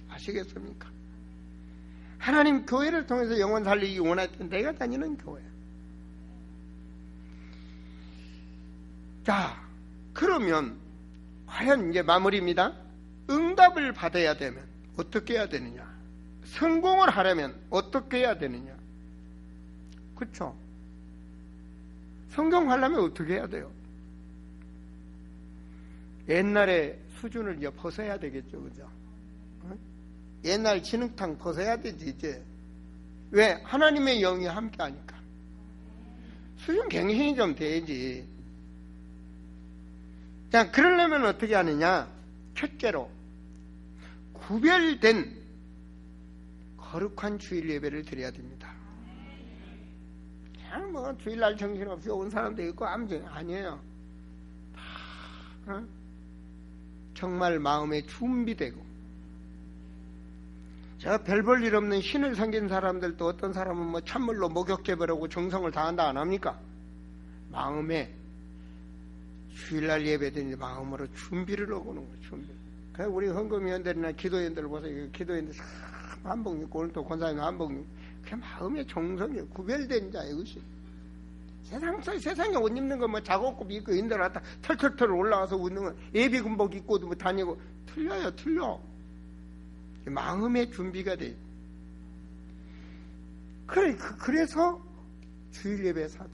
Speaker 1: 아시겠습니까? 하나님 교회를 통해서 영혼 살리기 원할 때 내가 다니는 교회. 자, 그러면 과연 이제 마무리입니다. 응답을 받아야 되면 어떻게 해야 되느냐? 성공을 하려면 어떻게 해야 되느냐? 그렇죠? 성공하려면 어떻게 해야 돼요? 옛날에 수준을 이제 벗어야 되겠죠, 그죠? 옛날 진흙탕 벗어야 되지, 이제. 왜? 하나님의 영이 함께 하니까. 수준 갱신이 좀 돼야지. 자, 그러려면 어떻게 하느냐? 첫째로, 구별된 거룩한 주일 예배를 드려야 됩니다. 그냥 뭐 주일날 정신없이 온 사람도 있고 아니에요. 다 정말 마음에 준비되고. 제가 별 볼 일 없는 신을 섬긴 사람들도 어떤 사람은 뭐 찬물로 목욕제벌하고 정성을 다한다 안 합니까? 마음에 주일날 예배드리는 마음으로 준비를 하고 오는 거예요. 준비. 그래서 우리 헌금위원들이나 기도위원들 보세요. 기도위원들 한복 입고 오늘 또 권사님 한복 입고 그 마음의 정성이 구별된 자의 의식. 세상에 옷 입는 거 뭐 작업복 입고 인들 왔다 털털털 올라와서 웃는 거 예비군복 입고도 뭐 다니고 틀려. 마음의 준비가 돼. 그래서 주일 예배 사도.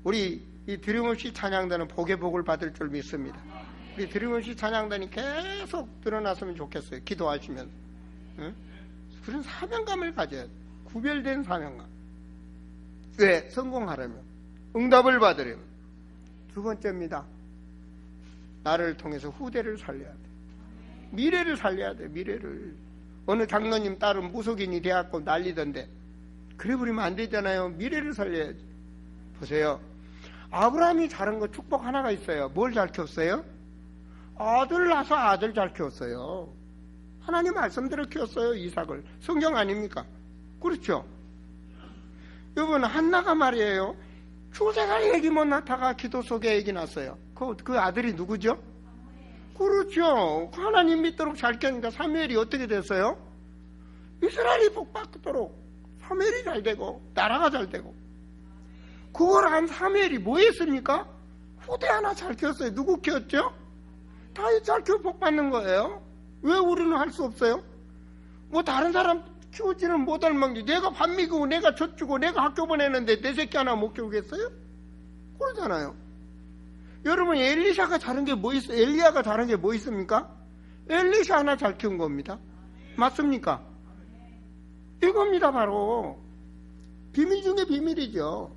Speaker 1: 우리 이 드림없이 찬양단은 복의 복을 받을 줄 믿습니다. 우리 드림없이 찬양단이 계속 드러났으면 좋겠어요. 기도하시면서. 응? 그런 사명감을 가져야 돼. 구별된 사명감. 왜? 성공하려면. 응답을 받으려면. 두 번째입니다. 나를 통해서 후대를 살려야 돼. 미래를 살려야 돼. 미래를. 어느 장로님 딸은 무속인이 돼갖고 난리던데 그래 버리면 안 되잖아요. 미래를 살려야지. 보세요. 아브라함이 잘한 거 축복 하나가 있어요. 뭘 잘 키웠어요? 아들 낳아서 아들 잘 키웠어요. 하나님 말씀대로 키웠어요. 이삭을. 성경 아닙니까? 그렇죠? 여러분 한나가 말이에요. 주제가 얘기 못 낳다가 기도 속에 얘기 났어요. 그 아들이 누구죠? 그렇죠. 하나님 믿도록 잘 키우니까 사무엘이 어떻게 됐어요? 이스라엘이 복받도록 사무엘이 잘 되고 나라가 잘 되고. 그걸 한 사무엘이 뭐 했습니까? 후대 하나 잘 키웠어요. 누구 키웠죠? 다윗 잘 키워 복받는 거예요. 왜 우리는 할 수 없어요? 뭐 다른 사람 키우지는 못할 망정. 내가 밥 먹이고 내가 젖 주고 내가 학교 보내는데 내 새끼 하나 못 키우겠어요? 그러잖아요. 여러분 엘리샤가 잘한 게 뭐 있어요? 엘리야가 잘한 게 뭐 있습니까? 엘리샤 하나 잘 키운 겁니다. 맞습니까? 이겁니다. 바로 비밀 중에 비밀이죠.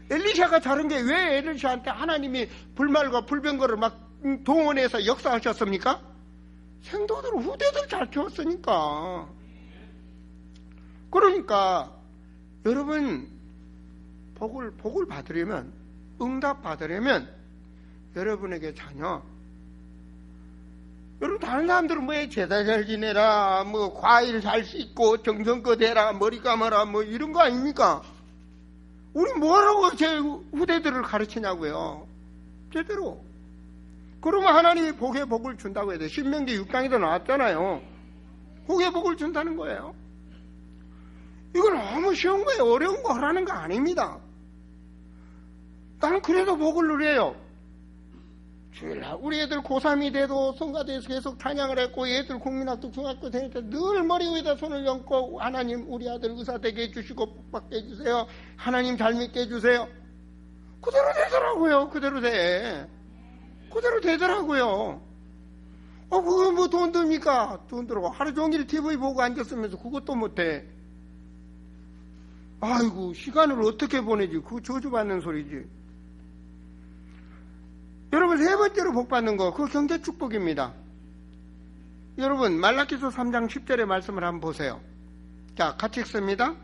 Speaker 1: 엘리샤가 잘한 게 왜 엘리샤한테 하나님이 불말과 불병거를 막 동원해서 역사하셨습니까? 생도들 후대들 잘 키웠으니까. 그러니까 여러분 복을 받으려면 응답 받으려면 여러분에게 자녀. 여러분 다른 사람들은 뭐 제사 잘 지내라, 뭐 과일 잘 씻고 정성껏 해라, 머리 감아라, 뭐 이런 거 아닙니까? 우리 뭐라고 제 후대들을 가르치냐고요. 제대로. 그러면 하나님이 복의 복을 준다고 해야 돼. 신명기 6장에도 나왔잖아요. 복의 복을 준다는 거예요. 이건 너무 쉬운 거예요. 어려운 거 하라는 거 아닙니다. 난 그래도 복을 누려요. 우리 애들 고3이 돼도 성가대에서 계속 찬양을 했고 애들 국민학교 중학교 되니까 늘 머리 위에다 손을 얹고 하나님 우리 아들 의사 되게 해주시고 복받게 해주세요. 하나님 잘 믿게 해주세요. 그대로 되더라고요. 그대로 되더라고요. 그거 뭐 돈 듭니까? 돈 들어가. 하루 종일 TV 보고 앉았으면서 그것도 못해. 아이고, 시간을 어떻게 보내지? 그거 저주받는 소리지. 여러분, 세 번째로 복받는 거, 그거 경제 축복입니다. 여러분, 말라기서 3장 10절의 말씀을 한번 보세요. 자, 같이 읽습니다.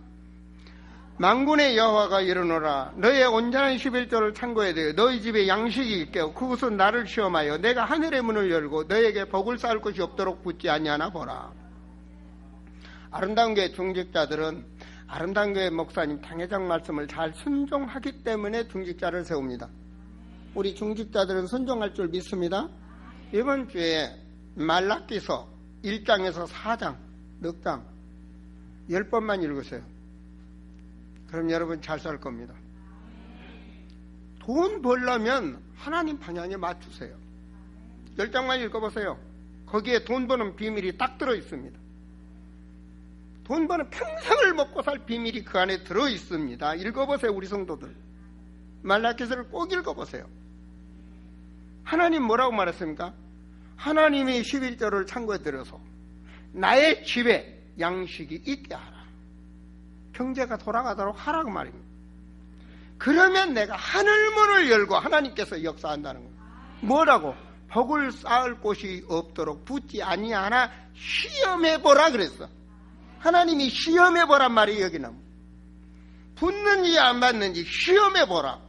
Speaker 1: 만군의 여호와가 이르노라. 너의 온전한 11조를 창고에 대어 너희 집에 양식이 있게 그것은 나를 시험하여 내가 하늘의 문을 열고 너에게 복을 쌓을 것이 없도록 붙지 아니하나 보라. 아름다운 교회 중직자들은 아름다운 교회 목사님 당회장 말씀을 잘 순종하기 때문에 중직자를 세웁니다. 우리 중직자들은 순종할 줄 믿습니다. 이번 주에 말라기서 1장에서 4장, 넉 장 10번만 읽으세요. 그럼 여러분 잘 살 겁니다. 돈 벌려면 하나님 방향에 맞추세요. 10장만 읽어보세요. 거기에 돈 버는 비밀이 딱 들어있습니다. 돈 버는 평생을 먹고 살 비밀이 그 안에 들어있습니다. 읽어보세요. 우리 성도들. 말라기서를 꼭 읽어보세요. 하나님 뭐라고 말했습니까? 하나님이 11조를 창고에 들여서 나의 집에 양식이 있게 하라. 경제가 돌아가도록 하라고 말입니다. 그러면 내가 하늘문을 열고 하나님께서 역사한다는 거예요. 뭐라고? 복을 쌓을 곳이 없도록 붙지 아니하나 시험해보라 그랬어. 하나님이 시험해보란 말이 여기 나옵니다. 붙는지 안 받는지 시험해보라.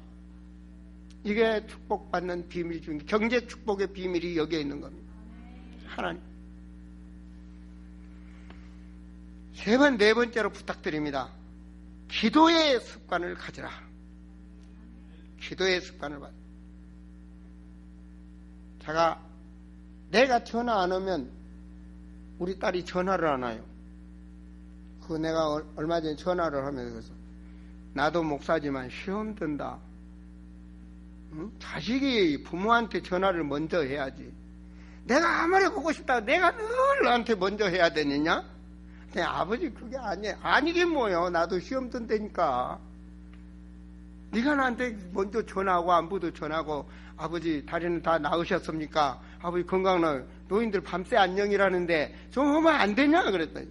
Speaker 1: 이게 축복받는 비밀 중에 경제 축복의 비밀이 여기에 있는 겁니다. 하나님. 네 번째로 부탁드립니다. 기도의 습관을 가지라. 기도의 습관을 가지라. 내가 전화 안 오면 우리 딸이 전화를 안 와요. 그 내가 얼마 전에 전화를 하면서 나도 목사지만 시험 든다. 응? 자식이 부모한테 전화를 먼저 해야지. 내가 아무리 보고 싶다고 내가 늘 너한테 먼저 해야 되느냐? 아버지 그게 아니에요. 아니긴 뭐요. 나도 시험 든다니까. 네가 나한테 먼저 전화하고 안부도 전하고 아버지 다리는 다 나으셨습니까? 아버지 건강나 노인들 밤새 안녕이라는데 좀 하면 안 되냐? 그랬더니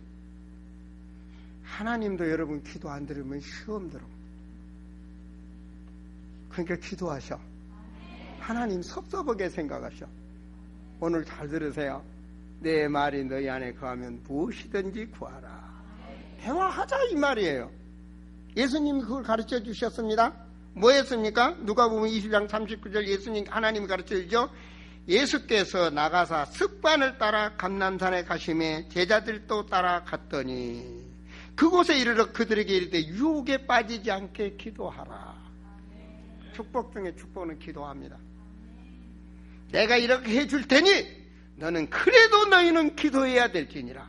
Speaker 1: 하나님도 여러분 기도 안 들으면 시험 들어. 그러니까 기도하셔. 하나님 섭섭하게 생각하셔. 오늘 잘 들으세요. 내 말이 너희 안에 거하면 무엇이든지 구하라. 대화하자 이 말이에요. 예수님이 그걸 가르쳐 주셨습니다. 뭐 했습니까? 누가복음 20장 39절 예수님 하나님이 가르쳐 주죠. 예수께서 나가사 습관을 따라 감람산에 가시매 제자들도 따라갔더니 그곳에 이르러 그들에게 이르되 유혹에 빠지지 않게 기도하라. 축복 중에 축복은 기도합니다. 내가 이렇게 해줄 테니 너는 그래도 너희는 기도해야 될지니라.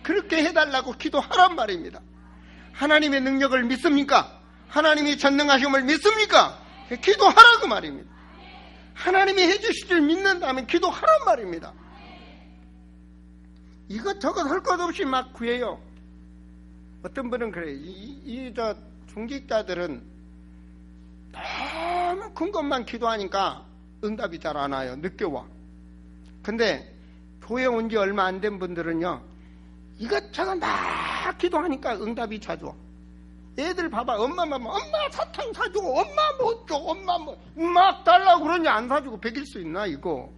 Speaker 1: 그렇게 해달라고 기도하란 말입니다. 하나님의 능력을 믿습니까? 하나님이 전능하심을 믿습니까? 기도하라고 말입니다. 하나님이 해주실 줄 믿는다면 기도하란 말입니다. 이것저것 할 것 없이 막 구해요. 어떤 분은 그래요. 저 중직자들은 너무 큰 것만 기도하니까 응답이 잘 안 와요. 늦게 와. 근데 교회 온 지 얼마 안 된 분들은요, 이것저것 막 기도하니까 응답이 자주 와. 애들 봐봐. 엄마 사탕 사주고, 엄마 뭐 줘, 엄마 뭐 막 달라고 그러니 안 사주고 베길 수 있나 이거?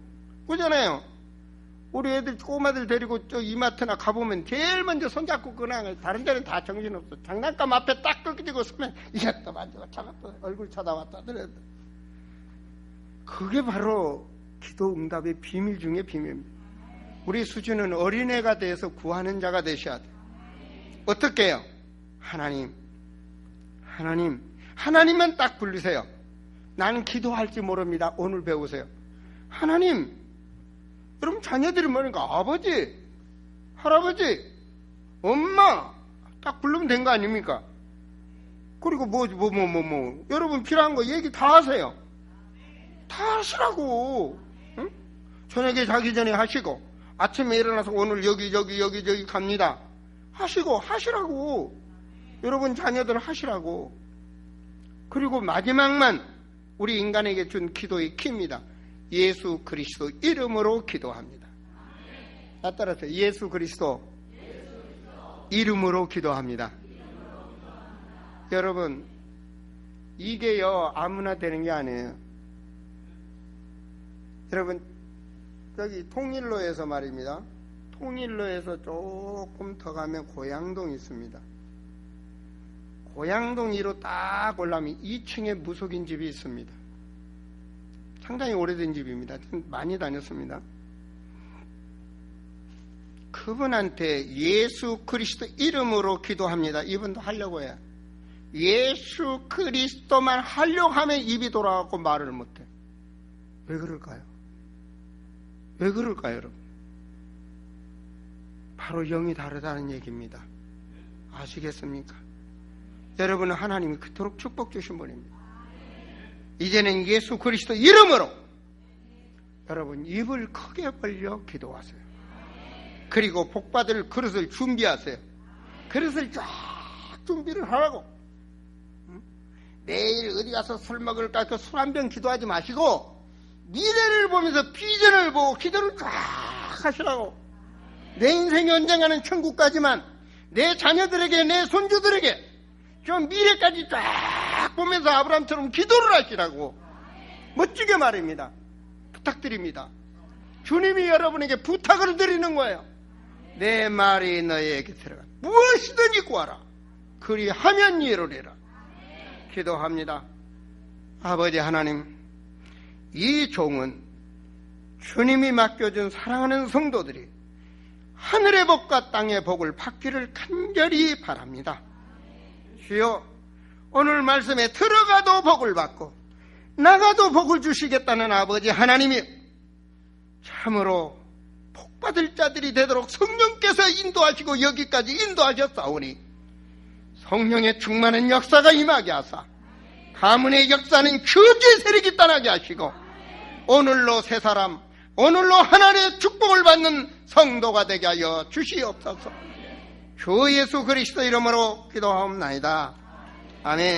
Speaker 1: 그잖아요. 우리 애들 꼬마들 데리고 저 이마트나 가보면 제일 먼저 손잡고 그냥 다른 데는 다 정신없어. 장난감 앞에 딱 끄기고 서면 이것도 만지고 저것도 얼굴 쳐다봤다 그래도. 그게 바로 기도 응답의 비밀 중에 비밀입니다. 우리 수준은 어린애가 돼서 구하는 자가 되셔야 돼요. 어떻게 해요? 하나님만 딱 부르세요. 나는 기도할지 모릅니다. 오늘 배우세요. 하나님, 여러분 자녀들이 뭐니까 아버지, 할아버지, 엄마 딱 부르면 된 거 아닙니까? 그리고 여러분 필요한 거 얘기 다 하세요. 다 하시라고. 응? 저녁에 자기 전에 하시고 아침에 일어나서 오늘 여기 갑니다. 하시라고. 여러분 자녀들 하시라고. 그리고 마지막만 우리 인간에게 준 기도의 키입니다. 예수 그리스도 이름으로 기도합니다. 나 따라서 예수 그리스도 이름으로 기도합니다. 여러분, 이게요, 아무나 되는 게 아니에요. 여러분, 여기 통일로에서 말입니다. 통일로에서 조금 더 가면 고양동이 있습니다. 고양동 위로 딱 올라오면 2층에 무속인 집이 있습니다. 상당히 오래된 집입니다. 많이 다녔습니다. 그분한테 예수 그리스도 이름으로 기도합니다. 이분도 하려고 해요. 예수 그리스도만 하려고 하면 입이 돌아가고 말을 못해. 왜 그럴까요? 왜 그럴까요, 여러분? 바로 영이 다르다는 얘기입니다. 아시겠습니까? 여러분은 하나님이 그토록 축복 주신 분입니다. 이제는 예수 그리스도 이름으로 여러분 입을 크게 벌려 기도하세요. 그리고 복받을 그릇을 준비하세요. 그릇을 쫙 준비를 하라고. 내일 어디 가서 술 먹을까 그 술 한 병 기도하지 마시고 미래를 보면서 비전을 보고 기도를 쫙 하시라고. 내 인생이 언젠가는 천국 가지만 내 자녀들에게 내 손주들에게 좀 미래까지 쫙 보면서 아브라함처럼 기도를 하시라고. 멋지게 말입니다. 부탁드립니다. 주님이 여러분에게 부탁을 드리는 거예요. 내 말이 너에게 들어가 무엇이든지 구하라. 그리하면 이루리라. 기도합니다. 아버지 하나님, 이 종은 주님이 맡겨준 사랑하는 성도들이 하늘의 복과 땅의 복을 받기를 간절히 바랍니다. 주여, 오늘 말씀에 들어가도 복을 받고 나가도 복을 주시겠다는 아버지 하나님이 참으로 복받을 자들이 되도록 성령께서 인도하시고 여기까지 인도하셨사오니 성령의 충만한 역사가 임하게 하사 가문의 역사는 교제 세력이 떠나게 하시고 오늘로 새 사람, 오늘로 하나님의 축복을 받는 성도가 되게 하여 주시옵소서. 주 예수 그리스도 이름으로 기도하옵나이다. 아멘.